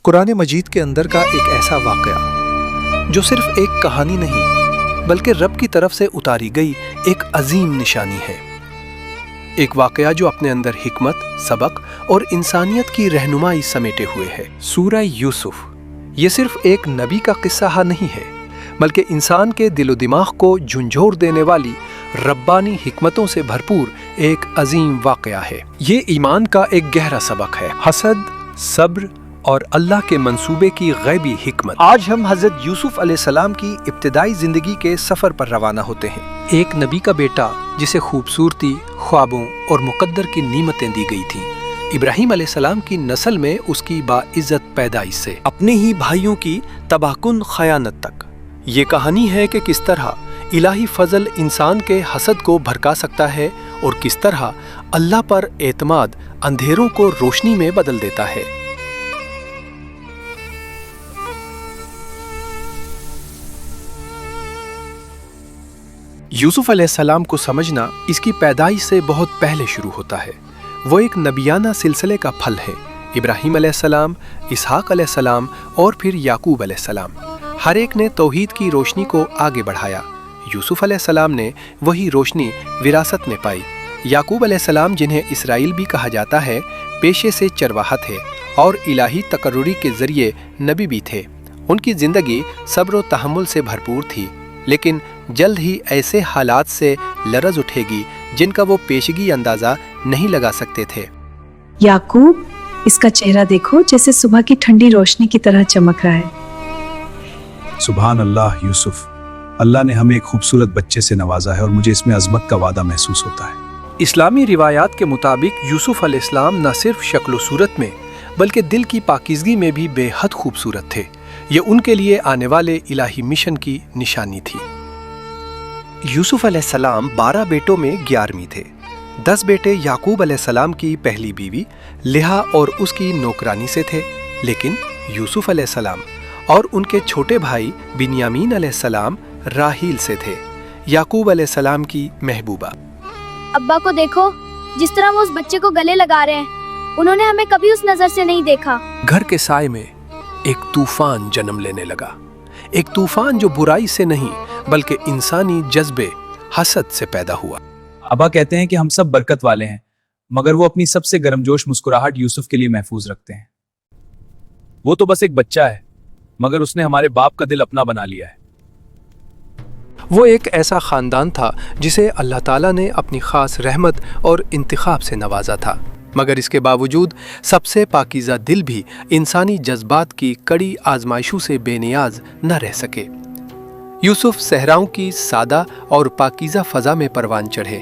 قرآن مجید کے اندر کا ایک ایسا واقعہ جو صرف ایک کہانی نہیں بلکہ رب کی طرف سے اتاری گئی ایک عظیم نشانی ہے، ایک واقعہ جو اپنے اندر حکمت، سبق اور انسانیت کی رہنمائی سمیٹے ہوئے ہے۔ سورہ یوسف یہ صرف ایک نبی کا قصہ نہیں ہے بلکہ انسان کے دل و دماغ کو جھنجھوڑ دینے والی ربانی حکمتوں سے بھرپور ایک عظیم واقعہ ہے۔ یہ ایمان کا ایک گہرا سبق ہے، حسد، صبر اور اللہ کے منصوبے کی غیبی حکمت۔ آج ہم حضرت یوسف علیہ السلام کی ابتدائی زندگی کے سفر پر روانہ ہوتے ہیں، ایک نبی کا بیٹا جسے خوبصورتی، خوابوں اور مقدر کی نعمتیں دی گئی تھیں۔ ابراہیم علیہ السلام کی نسل میں اس کی باعزت پیدائش سے اپنے ہی بھائیوں کی تباہ کن خیانت تک۔ یہ کہانی ہے کہ کس طرح الہی فضل انسان کے حسد کو بھڑکا سکتا ہے اور کس طرح اللہ پر اعتماد اندھیروں کو روشنی میں بدل دیتا ہے۔ یوسف علیہ السلام کو سمجھنا اس کی پیدائش سے بہت پہلے شروع ہوتا ہے۔ وہ ایک نبیانہ سلسلے کا پھل ہے، ابراہیم علیہ السلام، اسحاق علیہ السلام اور پھر یعقوب علیہ السلام۔ ہر ایک نے توحید کی روشنی کو آگے بڑھایا۔ یوسف علیہ السلام نے وہی روشنی وراثت میں پائی۔ یعقوب علیہ السلام، جنہیں اسرائیل بھی کہا جاتا ہے، پیشے سے چرواہا تھے اور الہی تقرری کے ذریعے نبی بھی تھے۔ ان کی زندگی صبر و تحمل سے بھرپور تھی، لیکن جلد ہی ایسے حالات سے لرز اٹھے گی جن کا وہ پیشگی اندازہ نہیں لگا سکتے تھے۔ یعقوب، اس کا چہرہ دیکھو، جیسے صبح کی ٹھنڈی روشنی کی طرح چمک رہا ہے۔ سبحان اللہ یوسف، اللہ نے ہمیں ایک خوبصورت بچے سے نوازا ہے اور مجھے اس میں عظمت کا وعدہ محسوس ہوتا ہے۔ اسلامی روایات کے مطابق یوسف علیہ السلام نہ صرف شکل و صورت میں بلکہ دل کی پاکیزگی میں بھی بے حد خوبصورت تھے۔ یہ ان کے لیے آنے والے الہی مشن کی نشانی تھی۔ یوسف علیہ السلام 12 بیٹوں میں 11ویں تھے۔ 10 بیٹے یعقوب علیہ السلام کی پہلی بیوی لہا اور اس کی نوکرانی سے تھے، لیکن یوسف علیہ السلام اور ان کے چھوٹے بھائی بنیامین علیہ السلام راحیل سے تھے، یعقوب علیہ السلام کی محبوبہ۔ ابا کو دیکھو، جس طرح وہ اس بچے کو گلے لگا رہے ہیں، انہوں نے ہمیں کبھی اس نظر سے نہیں دیکھا۔ گھر کے سائے میں ایک طوفان جنم لینے لگا، ایک طوفان جو برائی سے نہیں بلکہ انسانی جذبے حسد سے پیدا ہوا۔ ابا کہتے ہیں کہ ہم سب برکت والے ہیں، مگر وہ اپنی سب سے گرمجوش مسکراہٹ یوسف کے لیے محفوظ رکھتے ہیں۔ وہ تو بس ایک بچہ ہے، مگر اس نے ہمارے باپ کا دل اپنا بنا لیا ہے۔ وہ ایک ایسا خاندان تھا جسے اللہ تعالیٰ نے اپنی خاص رحمت اور انتخاب سے نوازا تھا، مگر اس کے باوجود سب سے پاکیزہ دل بھی انسانی جذبات کی کڑی آزمائشوں سے بے نیاز نہ رہ سکے۔ یوسف صحراؤں کی سادہ اور پاکیزہ فضا میں پروان چڑھے،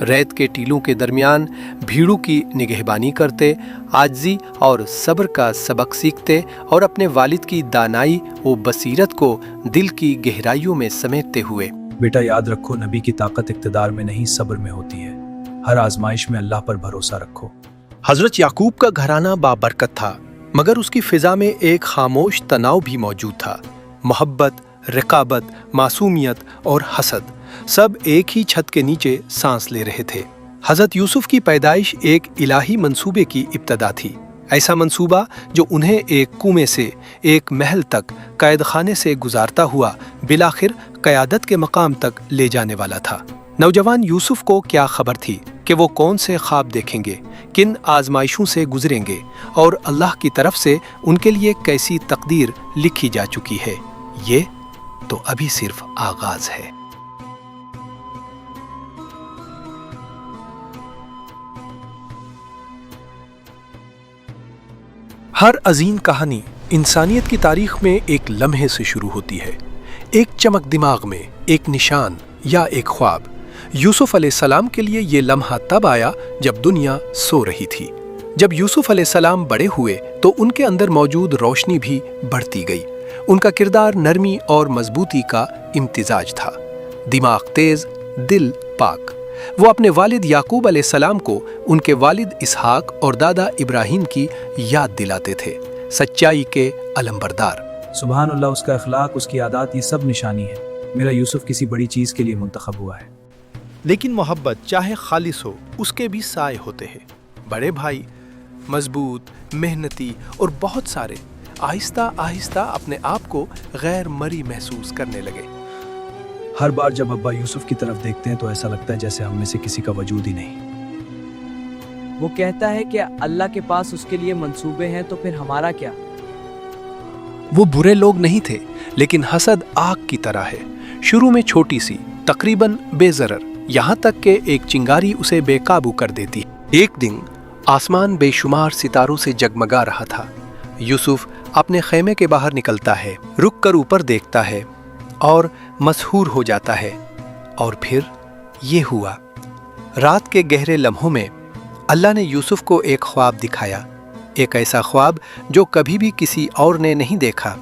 ریت کے ٹیلوں کے درمیان بھیڑوں کی نگہبانی کرتے، عاجزی اور صبر کا سبق سیکھتے اور اپنے والد کی دانائی و بصیرت کو دل کی گہرائیوں میں سمیٹتے ہوئے۔ بیٹا یاد رکھو، نبی کی طاقت اقتدار میں نہیں صبر میں ہوتی ہے۔ ہر آزمائش میں اللہ پر بھروسہ رکھو۔ حضرت یعقوب کا گھرانہ بابرکت تھا، مگر اس کی فضا میں ایک خاموش تناؤ بھی موجود تھا۔ محبت، رقابت، معصومیت اور حسد سب ایک ہی چھت کے نیچے سانس لے رہے تھے۔ حضرت یوسف کی پیدائش ایک الہی منصوبے کی ابتدا تھی، ایسا منصوبہ جو انہیں ایک کنویں سے ایک محل تک، قید خانے سے گزارتا ہوا بالآخر قیادت کے مقام تک لے جانے والا تھا۔ نوجوان یوسف کو کیا خبر تھی کہ وہ کون سے خواب دیکھیں گے، کن آزمائشوں سے گزریں گے اور اللہ کی طرف سے ان کے لیے کیسی تقدیر لکھی جا چکی ہے۔ یہ تو ابھی صرف آغاز ہے۔ ہر عظیم کہانی انسانیت کی تاریخ میں ایک لمحے سے شروع ہوتی ہے، ایک چمک دماغ میں، ایک نشان یا ایک خواب۔ یوسف علیہ السلام کے لیے یہ لمحہ تب آیا جب دنیا سو رہی تھی۔ جب یوسف علیہ السلام بڑے ہوئے تو ان کے اندر موجود روشنی بھی بڑھتی گئی۔ ان کا کردار نرمی اور مضبوطی کا امتزاج تھا، دماغ تیز، دل پاک۔ وہ اپنے والد یعقوب علیہ السلام کو ان کے والد اسحاق اور دادا ابراہیم کی یاد دلاتے تھے، سچائی کے علمبردار۔ سبحان اللہ، اس کا اخلاق، اس کی عادات، یہ سب نشانی ہے۔ میرا یوسف کسی بڑی چیز کے لیے منتخب ہوا ہے۔ لیکن محبت چاہے خالص ہو، اس کے بھی سائے ہوتے ہیں۔ بڑے بھائی مضبوط، محنتی اور بہت سارے، आहिस्ता आहिस्ता अपने आप को गैर मरी महसूस करने लगे। हर बार जब अब्बा यूसुफ की तरफ देखते हैं तो ऐसा लगता है जैसे हम में से किसी का वजूद ही नहीं। वो कहता है कि अल्लाह के पास उसके लिए मंसूबे हैं, तो फिर हमारा क्या? वो बुरे लोग नहीं थे, लेकिन हसद आग की तरह है। शुरू में छोटी सी, तकरीबन बेजरर, यहाँ तक कि एक चिंगारी उसे बेकाबू कर देती। एक दिन आसमान बेशुमार सितारों से जगमगा रहा था। यूसुफ अपने खेमे के बाहर निकलता है, रुक कर ऊपर देखता है और मसहूर हो जाता है। और फिर ये हुआ। रात के गहरे लम्हों में अल्लाह ने यूसुफ को एक ख्वाब दिखाया, एक ऐसा ख्वाब जो कभी भी किसी और ने नहीं देखा।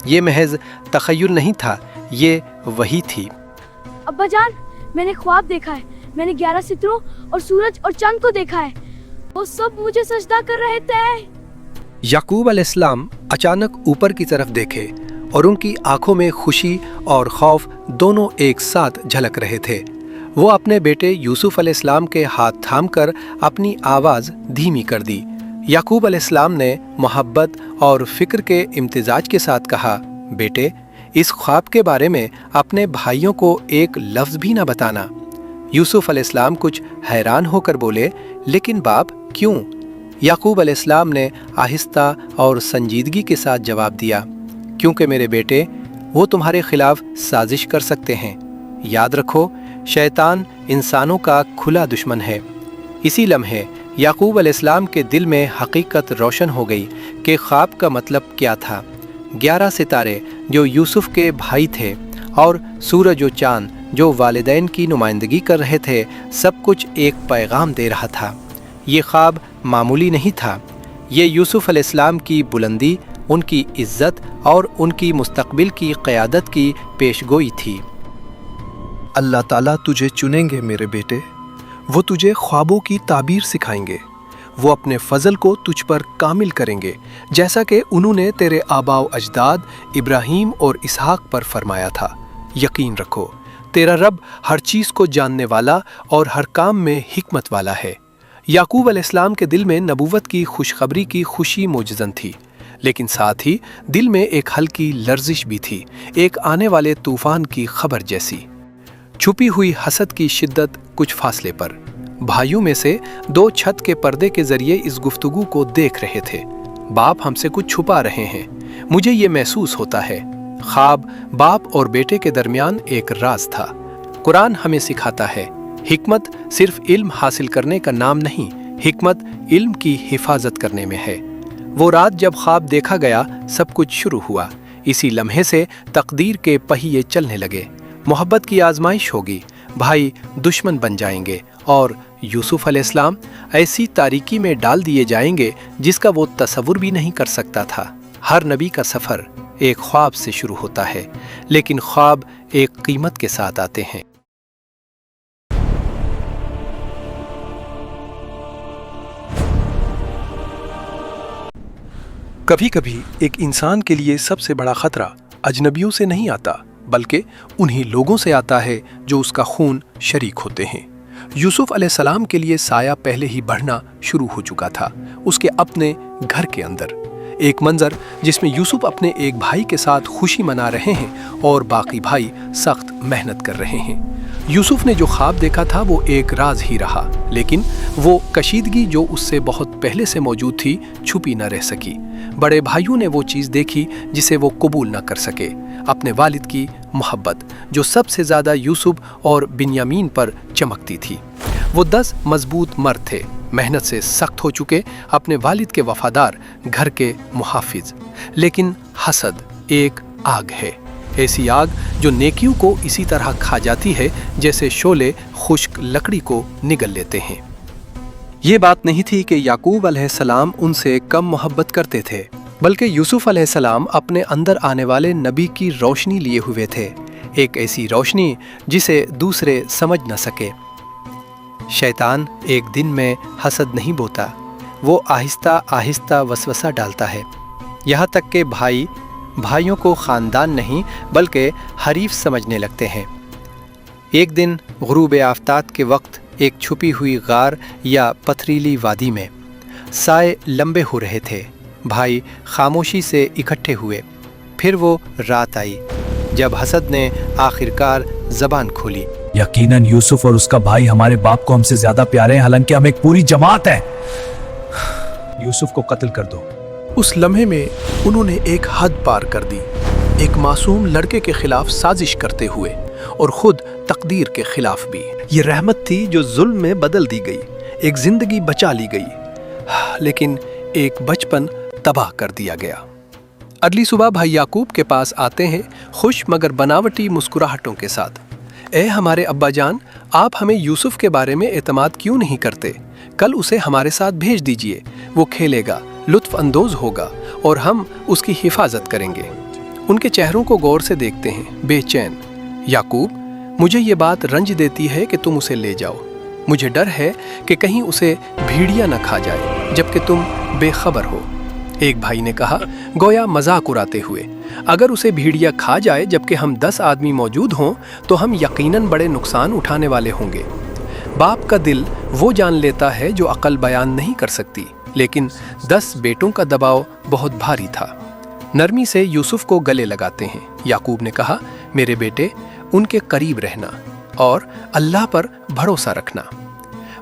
ये महज तखय्युल नहीं था, ये वही थी। अब्बा जान, मैंने ख्वाब देखा है। मैंने 11 सितारों और सूरज और चांद को देखा है। वो सब मुझे सजदा कर रहे थे। याकूब अलैहिस्सलाम अचानक ऊपर की तरफ देखे और उनकी आंखों में खुशी और खौफ दोनों एक साथ झलक रहे थे। वो अपने बेटे यूसुफ अलैहिस्सलाम के हाथ थामकर अपनी आवाज़ धीमी कर दी। याकूब अलैहिस्सलाम ने मोहब्बत और फिक्र के इम्तिजाज के साथ कहा, बेटे, इस ख्वाब के बारे में अपने भाइयों को एक लफ्ज़ भी न बताना। यूसुफ अलैहिस्सलाम कुछ हैरान होकर बोले, लेकिन बाप, क्यों? याकूब अलैहिस्सलाम ने आहिस्ता और संजीदगी के साथ जवाब दिया, क्योंकि मेरे बेटे, वो तुम्हारे खिलाफ साजिश कर सकते हैं। याद रखो, शैतान इंसानों का खुला दुश्मन है। इसी लम्हे याकूब अलैहिस्सलाम के दिल में हकीकत रोशन हो गई कि ख्वाब का मतलब क्या था। 11 सितारे जो यूसुफ के भाई थे और सूरज और चांद जो वालिदैन की नुमाइंदगी कर रहे थे, सब कुछ एक पैगाम दे रहा था। ये ख्वाब मामूली नहीं था, ये यूसुफ अलैहिस्सलाम की बुलंदी, उनकी इज्जत और उनकी मुस्तकबिल की क़यादत की पेशगोई थी। अल्लाह ताला तुझे चुनेंगे मेरे बेटे, वो तुझे ख्वाबों की ताबीर सिखाएंगे। वो अपने फजल को तुझ पर कामिल करेंगे, जैसा कि उन्होंने तेरे आबाओ अजदाद इब्राहीम और इसहाक पर फरमाया था। यकीन रखो, तेरा रब हर चीज़ को जानने वाला और हर काम में हिकमत वाला है। याकूब अलैहिस्सलाम के दिल में नबूवत की खुशखबरी की खुशी मौजूद थी, लेकिन साथ ही दिल में एक हल्की लर्जिश भी थी, एक आने वाले तूफान की खबर जैसी। छुपी हुई हसद की शिद्दत कुछ फासले पर। भाइयों में से 2 छत के पर्दे के जरिए इस गुफ्तगू को देख रहे थे। बाप हमसे कुछ छुपा रहे हैं, मुझे ये महसूस होता है। ख्वाब बाप और बेटे के दरमियान एक राज था। कुरान हमें सिखाता है, हिकमत सिर्फ इल्म हासिल करने का नाम नहीं, हिकमत इल्म की हिफाजत करने में है। वो रात जब ख्वाब देखा गया, सब कुछ शुरू हुआ। इसी लम्हे से तकदीर के पहिए चलने लगे। मोहब्बत की आजमाइश होगी, भाई दुश्मन बन जाएंगे और यूसुफ अलैहिस्सलाम ऐसी तारीकी में डाल दिए जाएंगे जिसका वो तसव्वुर भी नहीं कर सकता था। हर नबी का सफ़र एक ख्वाब से शुरू होता है, लेकिन ख्वाब एक कीमत के साथ आते हैं। कभी कभी एक इंसान के लिए सबसे बड़ा खतरा अजनबियों से नहीं आता, बल्कि उन्हीं लोगों से आता है जो उसका खून शरीक होते हैं। यूसुफ अलैहिस्सलाम के लिए साया पहले ही बढ़ना शुरू हो चुका था, उसके अपने घर के अंदर। एक मंजर जिसमें यूसुफ अपने एक भाई के साथ खुशी मना रहे हैं और बाकी भाई सख्त मेहनत कर रहे हैं। यूसुफ ने जो ख्वाब देखा था वो एक राज ही रहा, लेकिन वो कशीदगी जो उससे बहुत पहले से मौजूद थी छुपी न रह सकी। बड़े भाइयों ने वो चीज़ देखी जिसे वो कबूल न कर सके, अपने वालिद की मोहब्बत जो सबसे ज़्यादा यूसुफ और बिन्यामीन पर चमकती थी। वो 10 मजबूत मर्द थे, मेहनत से सख्त हो चुके, अपने वालिद के वफादार, घर के मुहाफिज। लेकिन हसद एक आग है, ऐसी आग जो नेकियों को इसी तरह खा जाती है जैसे शोले खुश्क लकड़ी को निगल लेते हैं। ये बात नहीं थी कि याकूब अलैहिस्सलाम उनसे कम मोहब्बत करते थे, बल्कि यूसुफ अलैहिस्सलाम अपने अंदर आने वाले नबी की रोशनी लिए हुए थे, एक ऐसी रोशनी जिसे दूसरे समझ न सके। शैतान एक दिन में हसद नहीं बोता, वो आहिस्ता आहिस्ता वसवसा डालता है, यहाँ तक कि भाइयों को ख़ानदान नहीं बल्कि हरीफ समझने लगते हैं। एक दिन गुरूब आफ्ताब के वक्त एक छुपी हुई गार या पथरीली वादी में साए लंबे हो रहे थे। भाई खामोशी से इकट्ठे हुए। फिर वो रात आई जब हसद ने आखिरकार जबान खोली। यकीनन यूसुफ और उसका भाई हमारे बाप को हमसे ज्यादा प्यारे हैं, हालांकि हम एक पूरी जमात है। यूसुफ को कत्ल कर दो। उस लम्हे में उन्होंने एक हद पार कर दी, एक मासूम लड़के के खिलाफ साजिश करते हुए और खुद तकदीर के खिलाफ भी। ये रहमत थी जो जुल्म में बदल दी गई, एक जिंदगी बचा ली गई, लेकिन एक बचपन तबाह कर दिया गया। अगली सुबह भाई याकूब के पास आते हैं खुश मगर बनावटी मुस्कुराहटों के साथ। ए हमारे अब्बा जान, आप हमें यूसुफ के बारे में एतमाद क्यों नहीं करते? कल उसे हमारे साथ भेज दीजिए, वो खेलेगा, लुत्फ अंदोज होगा और हम उसकी हिफाजत करेंगे। उनके चेहरों को गौर से देखते हैं, बेचैन। याकूब, मुझे ये बात रंज देती है कि तुम उसे ले जाओ। मुझे डर है कि कहीं उसे भेड़िया न खा जाए जबकि तुम बेखबर हो। एक भाई ने कहा, गोया मजाक उड़ाते हुए, अगर उसे भेड़िया खा जाए जबकि हम 10 आदमी मौजूद हों तो हम यकीनन बड़े नुकसान उठाने वाले होंगे। बाप का दिल वो जान लेता है जो अकल बयान नहीं कर सकती, लेकिन 10 बेटों का दबाव बहुत भारी था। नरमी से यूसुफ को गले लगाते हैं। याकूब ने कहा, मेरे बेटे, उनके करीब रहना और अल्लाह पर भरोसा रखना।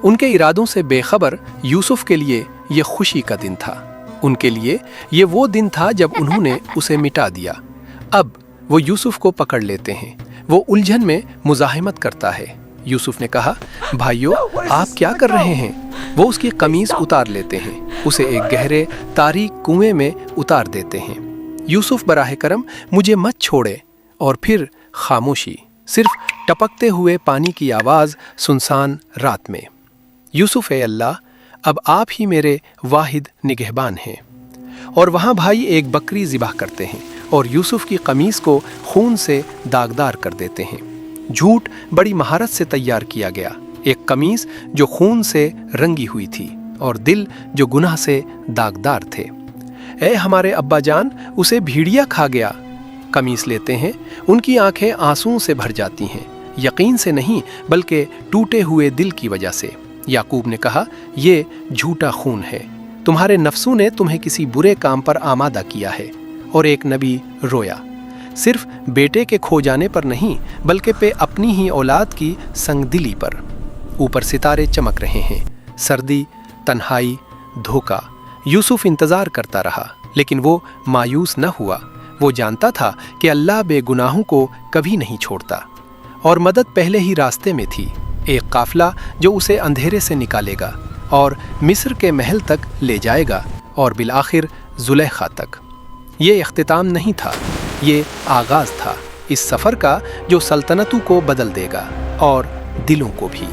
उनके इरादों से बेखबर यूसुफ के लिए ये खुशी का दिन था। उनके लिए ये वो दिन था जब उन्होंने उसे मिटा दिया। अब वो यूसुफ को पकड़ लेते हैं। वो उलझन में मुजाहिमत करता है। यूसुफ ने कहा, भाइयों, आप क्या कर रहे हैं? वो उसकी कमीज उतार लेते हैं, उसे एक गहरे तारीक कुएं में उतार देते हैं। यूसुफ बराह करम मुझे मत छोड़े। और फिर खामोशी, सिर्फ टपकते हुए पानी की आवाज़ सुनसान रात में। यूसुफ, ए अल्लाह, अब आप ही मेरे वाहिद निगहबान हैं। और वहाँ भाई एक बकरी ज़िबाह करते हैं और यूसुफ की कमीज़ को खून से दागदार कर देते हैं। झूठ बड़ी महारत से तैयार किया गया, एक कमीज़ जो खून से रंगी हुई थी और दिल जो गुनाह से दागदार थे। ए हमारे अब्बा जान, उसे भेड़िया खा गया। कमीज़ लेते हैं, उनकी आंखें आंसुओं से भर जाती हैं, यकीन से नहीं बल्कि टूटे हुए दिल की वजह से। याकूब ने कहा, ये झूठा खून है, तुम्हारे नफ्सों ने तुम्हें किसी बुरे काम पर आमादा किया है। और एक नबी रोया, सिर्फ बेटे के खो जाने पर नहीं बल्कि पे अपनी ही औलाद की संगदिली पर। ऊपर सितारे चमक रहे हैं, सर्दी, तन्हाई, धोखा। यूसुफ इंतज़ार करता रहा, लेकिन वो मायूस न हुआ। वो जानता था कि अल्लाह बेगुनाहों को कभी नहीं छोड़ता और मदद पहले ही रास्ते में थी, एक काफिला जो उसे अंधेरे से निकालेगा और मिस्र के महल तक ले जाएगा और बिलाखिर जुलेखा तक। ये इख्तिताम नहीं था, ये आगाज़ था इस सफ़र का जो सल्तनतों को बदल देगा और दिलों को भी।